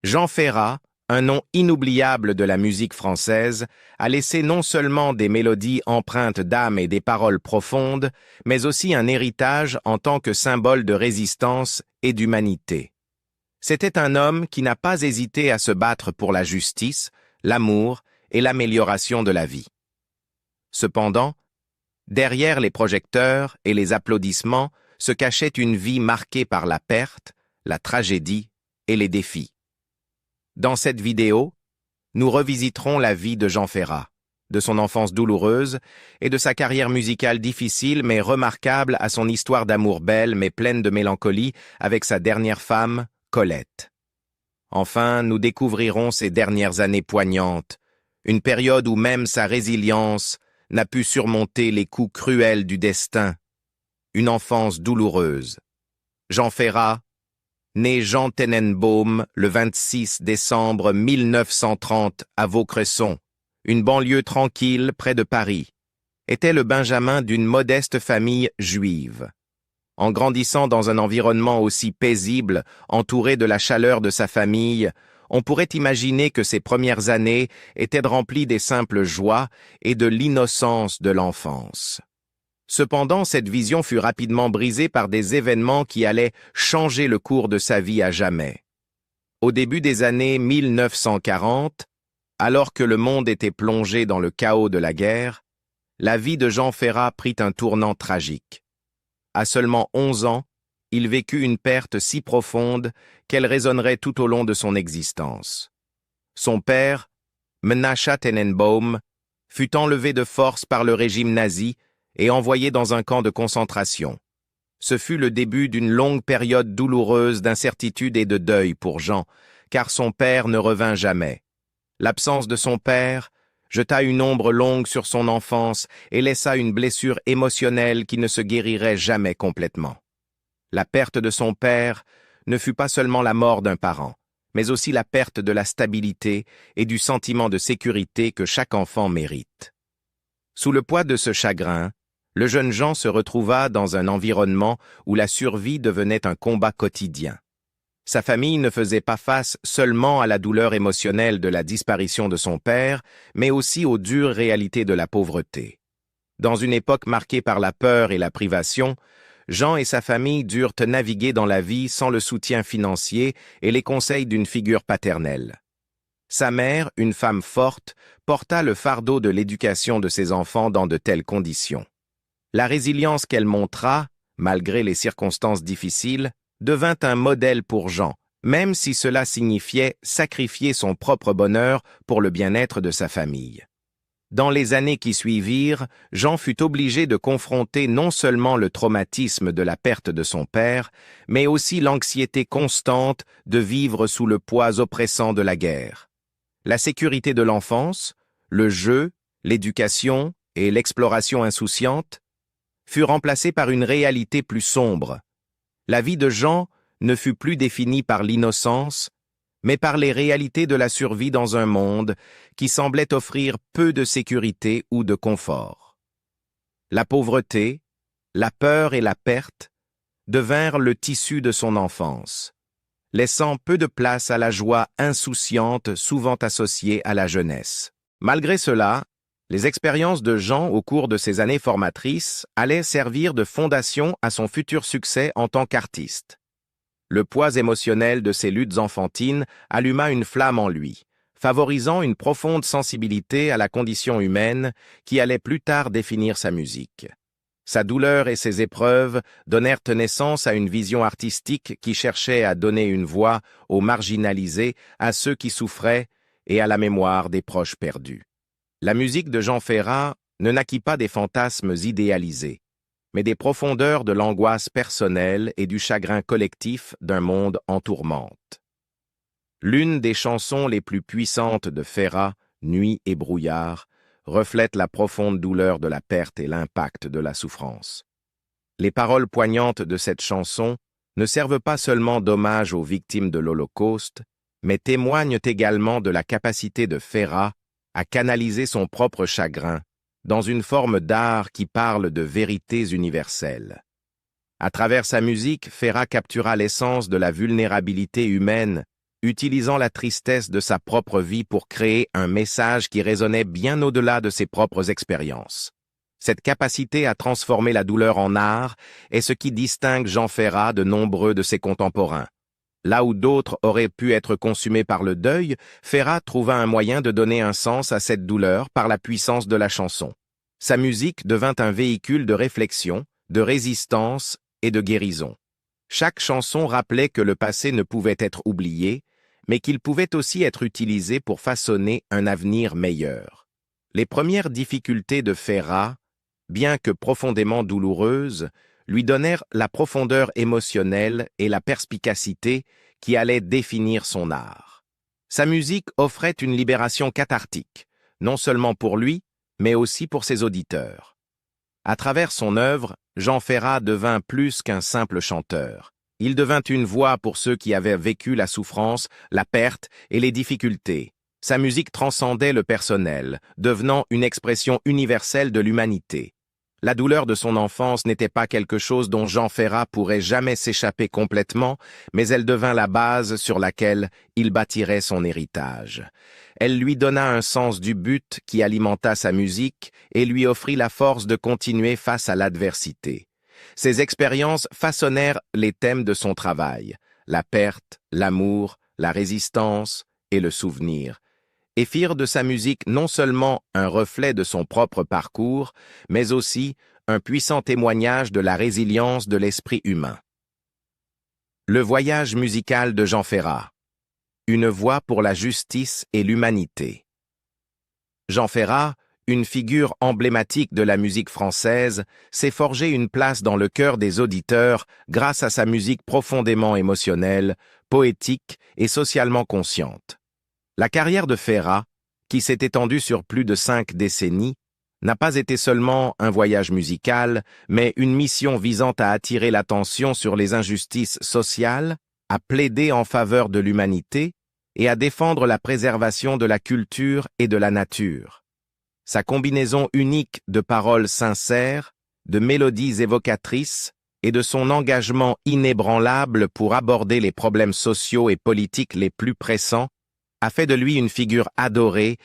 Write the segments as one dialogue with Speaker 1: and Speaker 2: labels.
Speaker 1: Jean Ferrat, un nom inoubliable de la musique française, a laissé non seulement des mélodies empreintes d'âme et des paroles profondes, mais aussi un héritage en tant que symbole de résistance et d'humanité. C'était un homme qui n'a pas hésité à se battre pour la justice, l'amour et l'amélioration de la vie. Cependant, derrière les projecteurs et les applaudissements se cachait une vie marquée par la perte, la tragédie et les défis. Dans cette vidéo, nous revisiterons la vie de Jean Ferrat, de son enfance douloureuse et de sa carrière musicale difficile mais remarquable à son histoire d'amour belle mais pleine de mélancolie avec sa dernière femme, Colette. Enfin, nous découvrirons ses dernières années poignantes, une période où même sa résilience n'a pu surmonter les coups cruels du destin. Une enfance douloureuse. Jean Ferrat, né Jean Tenenbaum le 26 décembre 1930 à Vaucresson, une banlieue tranquille près de Paris, était le benjamin d'une modeste famille juive. En grandissant dans un environnement aussi paisible, entouré de la chaleur de sa famille, on pourrait imaginer que ses premières années étaient remplies des simples joies et de l'innocence de l'enfance. Cependant, cette vision fut rapidement brisée par des événements qui allaient changer le cours de sa vie à jamais. Au début des années 1940, alors que le monde était plongé dans le chaos de la guerre, la vie de Jean Ferrat prit un tournant tragique. À seulement 11 ans, il vécut une perte si profonde qu'elle résonnerait tout au long de son existence. Son père, Menachem Tenenbaum, fut enlevé de force par le régime nazi et envoyé dans un camp de concentration. Ce fut le début d'une longue période douloureuse d'incertitude et de deuil pour Jean, car son père ne revint jamais. L'absence de son père jeta une ombre longue sur son enfance et laissa une blessure émotionnelle qui ne se guérirait jamais complètement. La perte de son père ne fut pas seulement la mort d'un parent, mais aussi la perte de la stabilité et du sentiment de sécurité que chaque enfant mérite. Sous le poids de ce chagrin, le jeune Jean se retrouva dans un environnement où la survie devenait un combat quotidien. Sa famille ne faisait pas face seulement à la douleur émotionnelle de la disparition de son père, mais aussi aux dures réalités de la pauvreté. Dans une époque marquée par la peur et la privation, Jean et sa famille durent naviguer dans la vie sans le soutien financier et les conseils d'une figure paternelle. Sa mère, une femme forte, porta le fardeau de l'éducation de ses enfants dans de telles conditions. La résilience qu'elle montra, malgré les circonstances difficiles, devint un modèle pour Jean, même si cela signifiait sacrifier son propre bonheur pour le bien-être de sa famille. Dans les années qui suivirent, Jean fut obligé de confronter non seulement le traumatisme de la perte de son père, mais aussi l'anxiété constante de vivre sous le poids oppressant de la guerre. La sécurité de l'enfance, le jeu, l'éducation et l'exploration insouciante furent remplacés par une réalité plus sombre. La vie de Jean ne fut plus définie par l'innocence, mais par les réalités de la survie dans un monde qui semblait offrir peu de sécurité ou de confort. La pauvreté, la peur et la perte devinrent le tissu de son enfance, laissant peu de place à la joie insouciante souvent associée à la jeunesse. Malgré cela, les expériences de Jean au cours de ses années formatrices allaient servir de fondation à son futur succès en tant qu'artiste. Le poids émotionnel de ses luttes enfantines alluma une flamme en lui, favorisant une profonde sensibilité à la condition humaine qui allait plus tard définir sa musique. Sa douleur et ses épreuves donnèrent naissance à une vision artistique qui cherchait à donner une voix aux marginalisés, à ceux qui souffraient et à la mémoire des proches perdus. La musique de Jean Ferrat ne naquit pas des fantasmes idéalisés, mais des profondeurs de l'angoisse personnelle et du chagrin collectif d'un monde en tourmente. L'une des chansons les plus puissantes de Ferrat, Nuit et brouillard, reflète la profonde douleur de la perte et l'impact de la souffrance. Les paroles poignantes de cette chanson ne servent pas seulement d'hommage aux victimes de l'Holocauste, mais témoignent également de la capacité de Ferrat à canaliser son propre chagrin dans une forme d'art qui parle de vérités universelles. À travers sa musique, Ferrat captura l'essence de la vulnérabilité humaine, utilisant la tristesse de sa propre vie pour créer un message qui résonnait bien au-delà de ses propres expériences. Cette capacité à transformer la douleur en art est ce qui distingue Jean Ferrat de nombreux de ses contemporains. Là où d'autres auraient pu être consumés par le deuil, Ferrat trouva un moyen de donner un sens à cette douleur par la puissance de la chanson. Sa musique devint un véhicule de réflexion, de résistance et de guérison. Chaque chanson rappelait que le passé ne pouvait être oublié, mais qu'il pouvait aussi être utilisé pour façonner un avenir meilleur. Les premières difficultés de Ferrat, bien que profondément douloureuses, lui donnèrent la profondeur émotionnelle et la perspicacité qui allaient définir son art. Sa musique offrait une libération cathartique, non seulement pour lui, mais aussi pour ses auditeurs. À travers son œuvre, Jean Ferrat devint plus qu'un simple chanteur. Il devint une voix pour ceux qui avaient vécu la souffrance, la perte et les difficultés. Sa musique transcendait le personnel, devenant une expression universelle de l'humanité. La douleur de son enfance n'était pas quelque chose dont Jean Ferrat pourrait jamais s'échapper complètement, mais elle devint la base sur laquelle il bâtirait son héritage. Elle lui donna un sens du but qui alimenta sa musique et lui offrit la force de continuer face à l'adversité. Ces expériences façonnèrent les thèmes de son travail, la perte, l'amour, la résistance et le souvenir, et firent de sa musique non seulement un reflet de son propre parcours, mais aussi un puissant témoignage de la résilience de l'esprit humain. Le voyage musical de Jean Ferrat. Une voix pour la justice et l'humanité. Jean Ferrat, une figure emblématique de la musique française, s'est forgé une place dans le cœur des auditeurs grâce à sa musique profondément émotionnelle, poétique et socialement consciente. La carrière de Ferrat, qui s'est étendue sur plus de 5 décennies, n'a pas été seulement un voyage musical, mais une mission visant à attirer l'attention sur les injustices sociales, à plaider en faveur de l'humanité et à défendre la préservation de la culture et de la nature. Sa combinaison unique de paroles sincères, de mélodies évocatrices et de son engagement inébranlable pour aborder les problèmes sociaux et politiques les plus pressants a fait de lui une figure adorée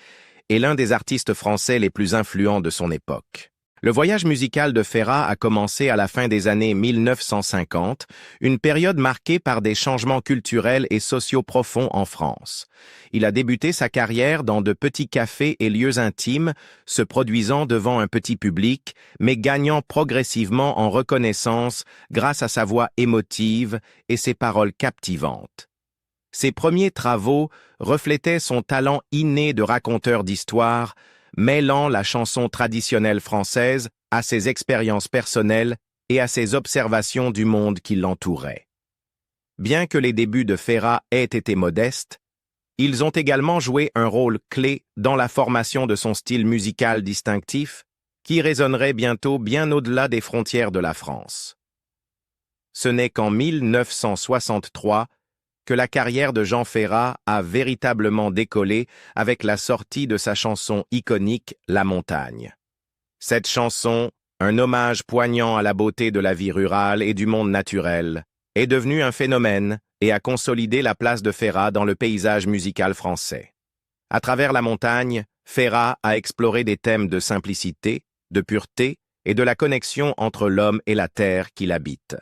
Speaker 1: et l'un des artistes français les plus influents de son époque. Le voyage musical de Ferrat a commencé à la fin des années 1950, une période marquée par des changements culturels et sociaux profonds en France. Il a débuté sa carrière dans de petits cafés et lieux intimes, se produisant devant un petit public, mais gagnant progressivement en reconnaissance grâce à sa voix émotive et ses paroles captivantes. Ses premiers travaux reflétaient son talent inné de raconteur d'histoires, mêlant la chanson traditionnelle française à ses expériences personnelles et à ses observations du monde qui l'entourait. Bien que les débuts de Ferrat aient été modestes, ils ont également joué un rôle clé dans la formation de son style musical distinctif, qui résonnerait bientôt bien au-delà des frontières de la France. Ce n'est qu'en 1963 que la carrière de Jean Ferrat a véritablement décollé avec la sortie de sa chanson iconique « La montagne ». Cette chanson, un hommage poignant à la beauté de la vie rurale et du monde naturel, est devenue un phénomène et a consolidé la place de Ferrat dans le paysage musical français. À travers La montagne, Ferrat a exploré des thèmes de simplicité, de pureté et de la connexion entre l'homme et la terre qu'il habite.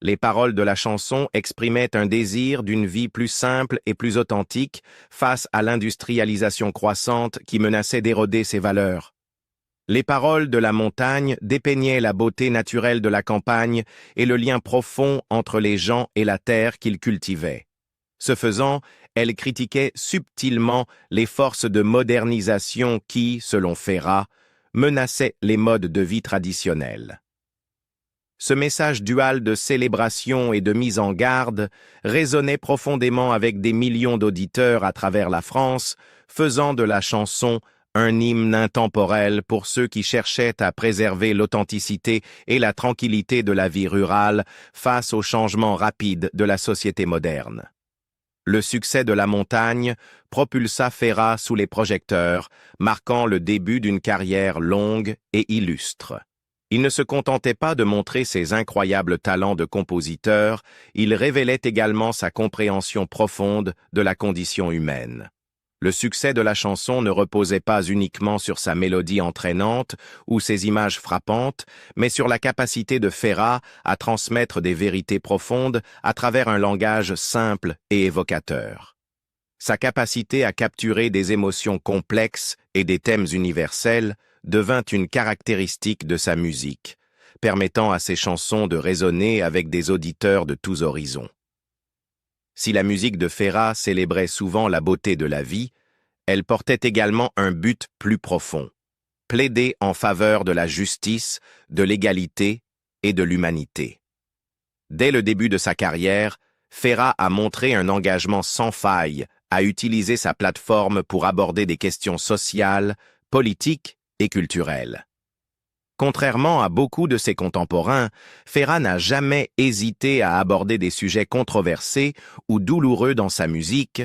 Speaker 1: Les paroles de la chanson exprimaient un désir d'une vie plus simple et plus authentique face à l'industrialisation croissante qui menaçait d'éroder ses valeurs. Les paroles de La montagne dépeignaient la beauté naturelle de la campagne et le lien profond entre les gens et la terre qu'ils cultivaient. Ce faisant, elles critiquaient subtilement les forces de modernisation qui, selon Ferrat, menaçaient les modes de vie traditionnels. Ce message dual de célébration et de mise en garde résonnait profondément avec des millions d'auditeurs à travers la France, faisant de la chanson un hymne intemporel pour ceux qui cherchaient à préserver l'authenticité et la tranquillité de la vie rurale face aux changements rapides de la société moderne. Le succès de La montagne propulsa Ferrat sous les projecteurs, marquant le début d'une carrière longue et illustre. Il ne se contentait pas de montrer ses incroyables talents de compositeur, il révélait également sa compréhension profonde de la condition humaine. Le succès de la chanson ne reposait pas uniquement sur sa mélodie entraînante ou ses images frappantes, mais sur la capacité de Ferrat à transmettre des vérités profondes à travers un langage simple et évocateur. Sa capacité à capturer des émotions complexes et des thèmes universels devint une caractéristique de sa musique, permettant à ses chansons de résonner avec des auditeurs de tous horizons. Si la musique de Ferrat célébrait souvent la beauté de la vie, elle portait également un but plus profond, plaider en faveur de la justice, de l'égalité et de l'humanité. Dès le début de sa carrière, Ferrat a montré un engagement sans faille à utiliser sa plateforme pour aborder des questions sociales, politiques et culturelles. Contrairement à beaucoup de ses contemporains, Ferrat n'a jamais hésité à aborder des sujets controversés ou douloureux dans sa musique,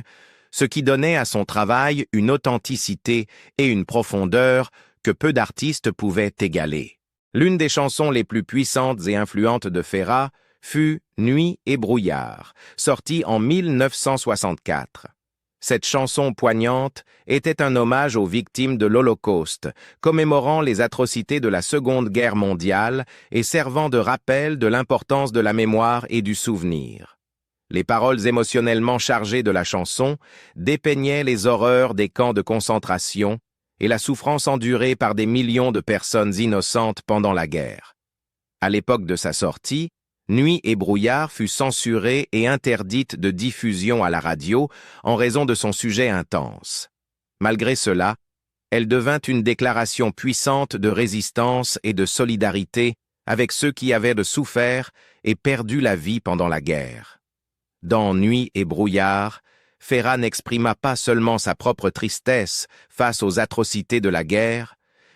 Speaker 1: ce qui donnait à son travail une authenticité et une profondeur que peu d'artistes pouvaient égaler. L'une des chansons les plus puissantes et influentes de Ferrat fut « Nuit et brouillard », sortie en 1964. Cette chanson poignante était un hommage aux victimes de l'Holocauste, commémorant les atrocités de la Seconde Guerre mondiale et servant de rappel de l'importance de la mémoire et du souvenir. Les paroles émotionnellement chargées de la chanson dépeignaient les horreurs des camps de concentration et la souffrance endurée par des millions de personnes innocentes pendant la guerre. À l'époque de sa sortie, Nuit et brouillard fut censurée et interdite de diffusion à la radio en raison de son sujet intense. Malgré cela, elle devint une déclaration puissante de résistance et de solidarité avec ceux qui avaient souffert et perdu la vie pendant la guerre. Dans Nuit et brouillard, Ferrat n'exprima pas seulement sa propre tristesse face aux atrocités de la guerre,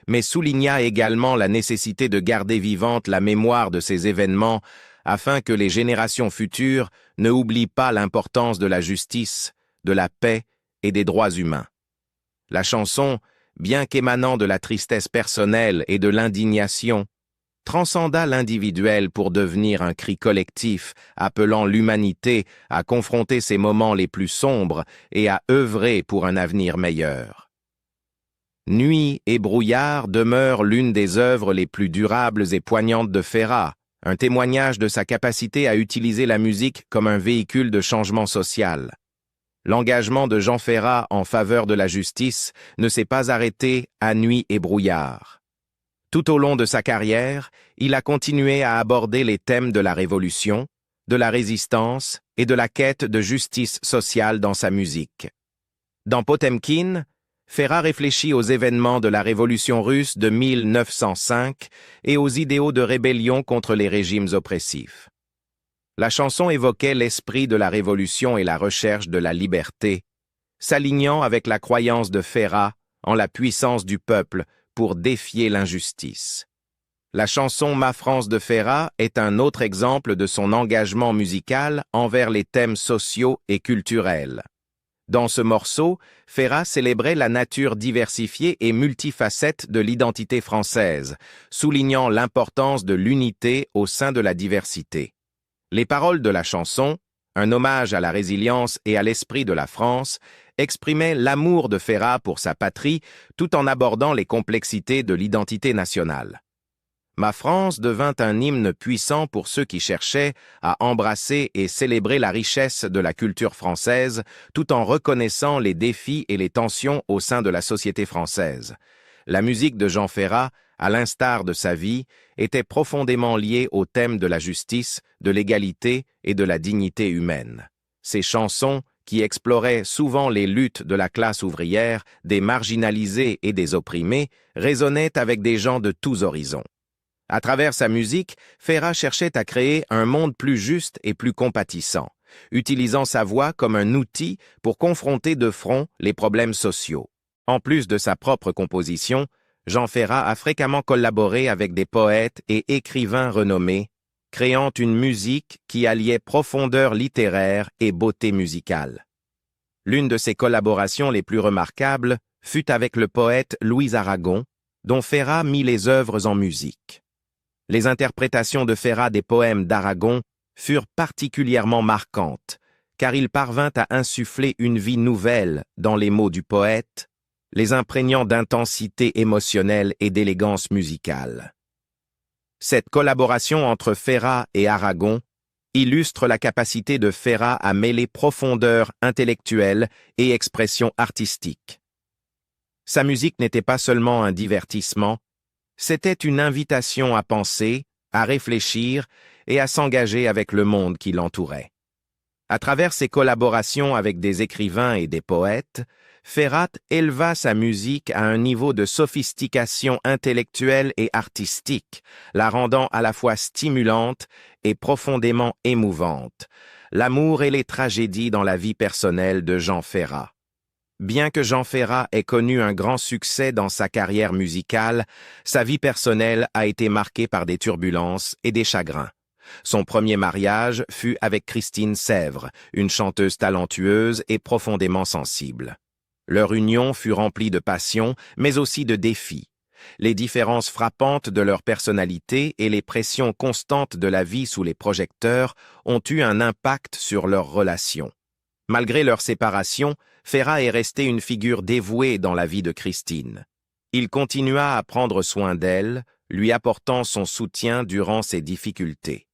Speaker 1: mais souligna également la nécessité de garder vivante la mémoire de ces événements afin que les générations futures ne oublient pas l'importance de la justice, de la paix et des droits humains. La chanson, bien qu'émanant de la tristesse personnelle et de l'indignation, transcenda l'individuel pour devenir un cri collectif appelant l'humanité à confronter ces moments les plus sombres et à œuvrer pour un avenir meilleur. Nuit et brouillard demeure l'une des œuvres les plus durables et poignantes de Ferrat, un témoignage de sa capacité à utiliser la musique comme un véhicule de changement social. L'engagement de Jean Ferrat en faveur de la justice ne s'est pas arrêté à Nuit et brouillard. Tout au long de sa carrière, il a continué à aborder les thèmes de la révolution, de la résistance et de la quête de justice sociale dans sa musique. Dans Potemkin, Ferrat réfléchit aux événements de la Révolution russe de 1905 et aux idéaux de rébellion contre les régimes oppressifs. La chanson évoquait l'esprit de la Révolution et la recherche de la liberté, s'alignant avec la croyance de Ferrat en la puissance du peuple pour défier l'injustice. La chanson Ma France de Ferrat est un autre exemple de son engagement musical envers les thèmes sociaux et culturels. Dans ce morceau, Ferrat célébrait la nature diversifiée et multifacette de l'identité française, soulignant l'importance de l'unité au sein de la diversité. Les paroles de la chanson, un hommage à la résilience et à l'esprit de la France, exprimaient l'amour de Ferrat pour sa patrie tout en abordant les complexités de l'identité nationale. Ma France devint un hymne puissant pour ceux qui cherchaient à embrasser et célébrer la richesse de la culture française tout en reconnaissant les défis et les tensions au sein de la société française. La musique de Jean Ferrat, à l'instar de sa vie, était profondément liée au thème de la justice, de l'égalité et de la dignité humaine. Ces chansons, qui exploraient souvent les luttes de la classe ouvrière, des marginalisés et des opprimés, résonnaient avec des gens de tous horizons. À travers sa musique, Ferrat cherchait à créer un monde plus juste et plus compatissant, utilisant sa voix comme un outil pour confronter de front les problèmes sociaux. En plus de sa propre composition, Jean Ferrat a fréquemment collaboré avec des poètes et écrivains renommés, créant une musique qui alliait profondeur littéraire et beauté musicale. L'une de ses collaborations les plus remarquables fut avec le poète Louis Aragon, dont Ferrat mit les œuvres en musique. Les interprétations de Ferrat des poèmes d'Aragon furent particulièrement marquantes, car il parvint à insuffler une vie nouvelle dans les mots du poète, les imprégnant d'intensité émotionnelle et d'élégance musicale. Cette collaboration entre Ferrat et Aragon illustre la capacité de Ferrat à mêler profondeur intellectuelle et expression artistique. Sa musique n'était pas seulement un divertissement, c'était une invitation à penser, à réfléchir et à s'engager avec le monde qui l'entourait. À travers ses collaborations avec des écrivains et des poètes, Ferrat éleva sa musique à un niveau de sophistication intellectuelle et artistique, la rendant à la fois stimulante et profondément émouvante. L'amour et les tragédies dans la vie personnelle de Jean Ferrat. Bien que Jean Ferrat ait connu un grand succès dans sa carrière musicale, sa vie personnelle a été marquée par des turbulences et des chagrins. Son premier mariage fut avec Christine Sèvres, une chanteuse talentueuse et profondément sensible. Leur union fut remplie de passion, mais aussi de défis. Les différences frappantes de leur personnalité et les pressions constantes de la vie sous les projecteurs ont eu un impact sur leur relation. Malgré leur séparation, Ferrat est resté une figure dévouée dans la vie de Christine. Il continua à prendre soin d'elle, lui apportant son soutien durant ses difficultés.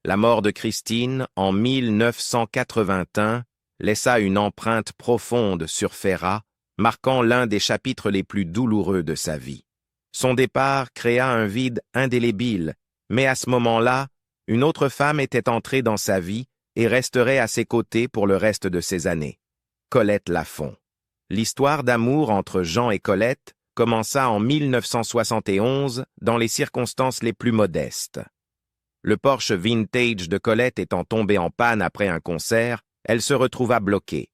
Speaker 1: La mort de Christine, en 1981, laissa une empreinte profonde sur Ferrat, marquant l'un des chapitres les plus douloureux de sa vie. Son départ créa un vide indélébile, mais à ce moment-là, une autre femme était entrée dans sa vie et resterait à ses côtés pour le reste de ses années. Colette Lafont. L'histoire d'amour entre Jean et Colette commença en 1971 dans les circonstances les plus modestes. Le Porsche vintage de Colette étant tombé en panne après un concert, elle se retrouva bloquée.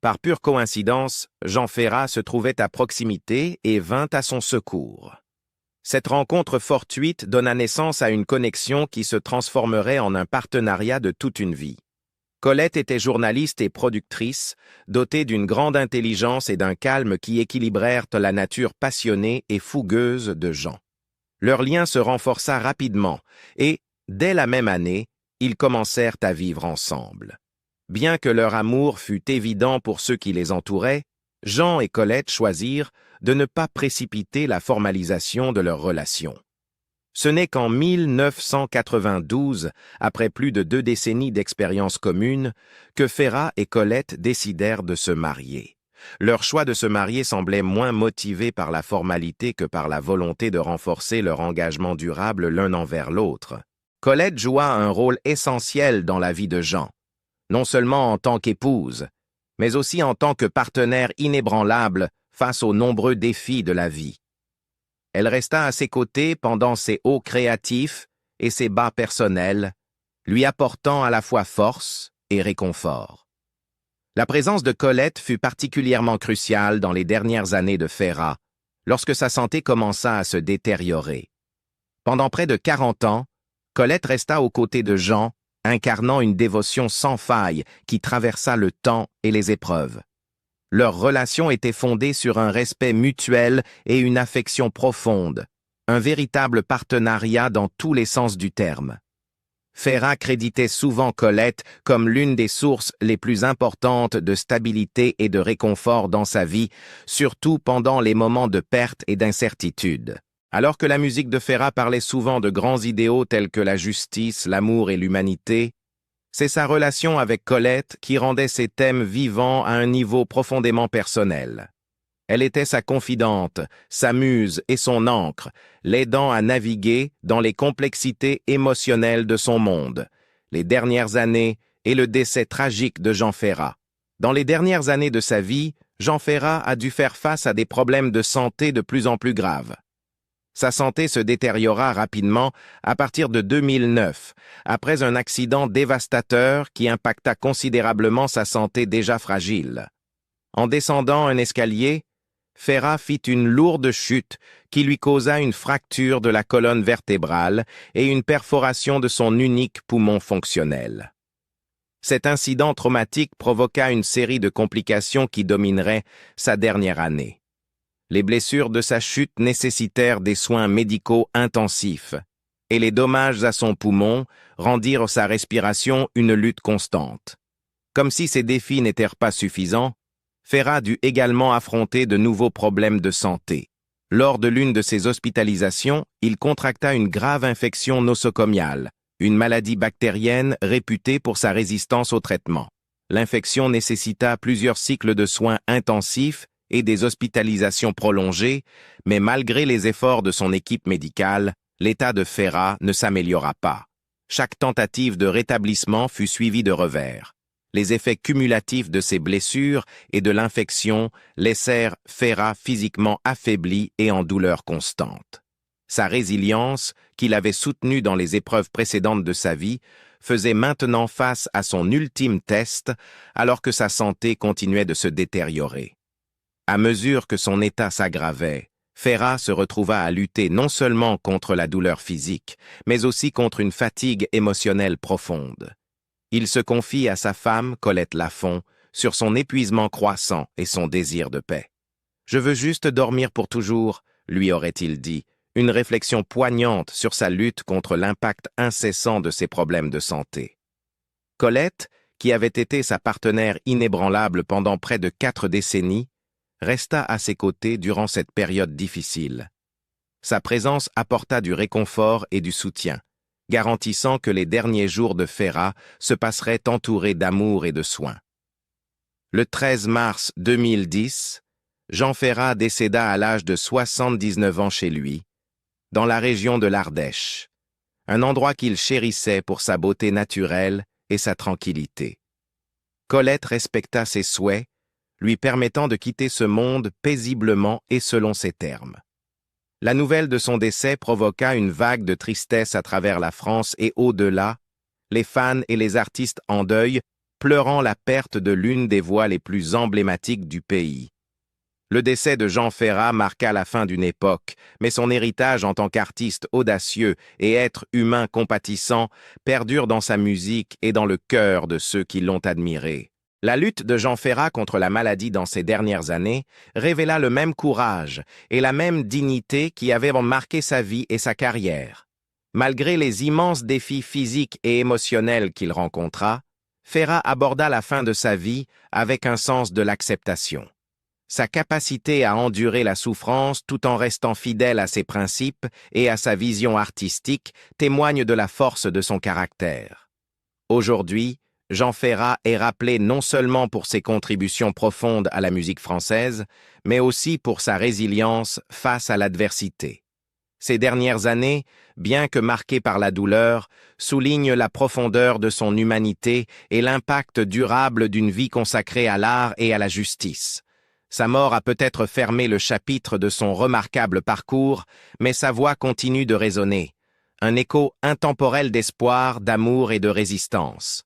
Speaker 1: Par pure coïncidence, Jean Ferrat se trouvait à proximité et vint à son secours. Cette rencontre fortuite donna naissance à une connexion qui se transformerait en un partenariat de toute une vie. Colette était journaliste et productrice, dotée d'une grande intelligence et d'un calme qui équilibrèrent la nature passionnée et fougueuse de Jean. Leur lien se renforça rapidement et, dès la même année, ils commencèrent à vivre ensemble. Bien que leur amour fût évident pour ceux qui les entouraient, Jean et Colette choisirent de ne pas précipiter la formalisation de leur relation. Ce n'est qu'en 1992, après plus de 2 décennies d'expérience commune, que Ferrat et Colette décidèrent de se marier. Leur choix de se marier semblait moins motivé par la formalité que par la volonté de renforcer leur engagement durable l'un envers l'autre. Colette joua un rôle essentiel dans la vie de Jean, non seulement en tant qu'épouse, mais aussi en tant que partenaire inébranlable face aux nombreux défis de la vie. Elle resta à ses côtés pendant ses hauts créatifs et ses bas personnels, lui apportant à la fois force et réconfort. La présence de Colette fut particulièrement cruciale dans les dernières années de Ferrat, lorsque sa santé commença à se détériorer. Pendant près de 40 ans, Colette resta aux côtés de Jean, incarnant une dévotion sans faille qui traversa le temps et les épreuves. Leur relation était fondée sur un respect mutuel et une affection profonde, un véritable partenariat dans tous les sens du terme. Ferrat créditait souvent Colette comme l'une des sources les plus importantes de stabilité et de réconfort dans sa vie, surtout pendant les moments de perte et d'incertitude. Alors que la musique de Ferrat parlait souvent de grands idéaux tels que la justice, l'amour et l'humanité, c'est sa relation avec Colette qui rendait ces thèmes vivants à un niveau profondément personnel. Elle était sa confidente, sa muse et son ancre, l'aidant à naviguer dans les complexités émotionnelles de son monde, les dernières années et le décès tragique de Jean Ferrat. Dans les dernières années de sa vie, Jean Ferrat a dû faire face à des problèmes de santé de plus en plus graves. Sa santé se détériora rapidement à partir de 2009, après un accident dévastateur qui impacta considérablement sa santé déjà fragile. En descendant un escalier, Ferrat fit une lourde chute qui lui causa une fracture de la colonne vertébrale et une perforation de son unique poumon fonctionnel. Cet incident traumatique provoqua une série de complications qui domineraient sa dernière année. Les blessures de sa chute nécessitèrent des soins médicaux intensifs, et les dommages à son poumon rendirent sa respiration une lutte constante. Comme si ces défis n'étaient pas suffisants, Ferrat dut également affronter de nouveaux problèmes de santé. Lors de l'une de ses hospitalisations, il contracta une grave infection nosocomiale, une maladie bactérienne réputée pour sa résistance au traitement. L'infection nécessita plusieurs cycles de soins intensifs et des hospitalisations prolongées, mais malgré les efforts de son équipe médicale, l'état de Ferrat ne s'améliora pas. Chaque tentative de rétablissement fut suivie de revers. Les effets cumulatifs de ses blessures et de l'infection laissèrent Ferrat physiquement affaibli et en douleur constante. Sa résilience, qu'il avait soutenue dans les épreuves précédentes de sa vie, faisait maintenant face à son ultime test alors que sa santé continuait de se détériorer. À mesure que son état s'aggravait, Ferrat se retrouva à lutter non seulement contre la douleur physique, mais aussi contre une fatigue émotionnelle profonde. Il se confie à sa femme, Colette Lafont, sur son épuisement croissant et son désir de paix. « Je veux juste dormir pour toujours », lui aurait-il dit, une réflexion poignante sur sa lutte contre l'impact incessant de ses problèmes de santé. Colette, qui avait été sa partenaire inébranlable pendant près de 4 décennies, resta à ses côtés durant cette période difficile. Sa présence apporta du réconfort et du soutien, garantissant que les derniers jours de Ferrat se passeraient entourés d'amour et de soins. Le 13 mars 2010, Jean Ferrat décéda à l'âge de 79 ans chez lui, dans la région de l'Ardèche, un endroit qu'il chérissait pour sa beauté naturelle et sa tranquillité. Colette respecta ses souhaits, lui permettant de quitter ce monde paisiblement et selon ses termes. La nouvelle de son décès provoqua une vague de tristesse à travers la France et au-delà, les fans et les artistes en deuil, pleurant la perte de l'une des voix les plus emblématiques du pays. Le décès de Jean Ferrat marqua la fin d'une époque, mais son héritage en tant qu'artiste audacieux et être humain compatissant perdure dans sa musique et dans le cœur de ceux qui l'ont admiré. La lutte de Jean Ferrat contre la maladie dans ces dernières années révéla le même courage et la même dignité qui avaient marqué sa vie et sa carrière. Malgré les immenses défis physiques et émotionnels qu'il rencontra, Ferrat aborda la fin de sa vie avec un sens de l'acceptation. Sa capacité à endurer la souffrance tout en restant fidèle à ses principes et à sa vision artistique témoigne de la force de son caractère. Aujourd'hui, Jean Ferrat est rappelé non seulement pour ses contributions profondes à la musique française, mais aussi pour sa résilience face à l'adversité. Ces dernières années, bien que marquées par la douleur, soulignent la profondeur de son humanité et l'impact durable d'une vie consacrée à l'art et à la justice. Sa mort a peut-être fermé le chapitre de son remarquable parcours, mais sa voix continue de résonner. Un écho intemporel d'espoir, d'amour et de résistance.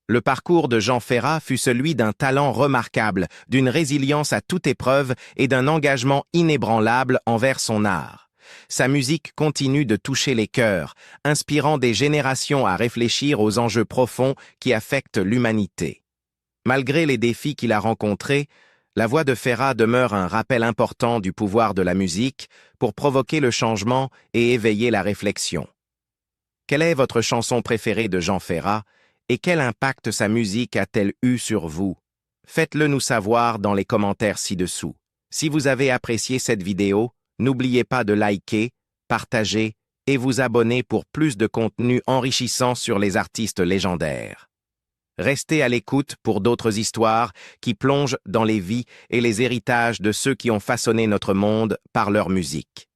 Speaker 1: Le parcours de Jean Ferrat fut celui d'un talent remarquable, d'une résilience à toute épreuve et d'un engagement inébranlable envers son art. Sa musique continue de toucher les cœurs, inspirant des générations à réfléchir aux enjeux profonds qui affectent l'humanité. Malgré les défis qu'il a rencontrés, la voix de Ferrat demeure un rappel important du pouvoir de la musique pour provoquer le changement et éveiller la réflexion. Quelle est votre chanson préférée de Jean Ferrat et quel impact sa musique a-t-elle eu sur vous? Faites-le nous savoir dans les commentaires ci-dessous. Si vous avez apprécié cette vidéo, n'oubliez pas de liker, partager et vous abonner pour plus de contenu enrichissant sur les artistes légendaires. Restez à l'écoute pour d'autres histoires qui plongent dans les vies et les héritages de ceux qui ont façonné notre monde par leur musique.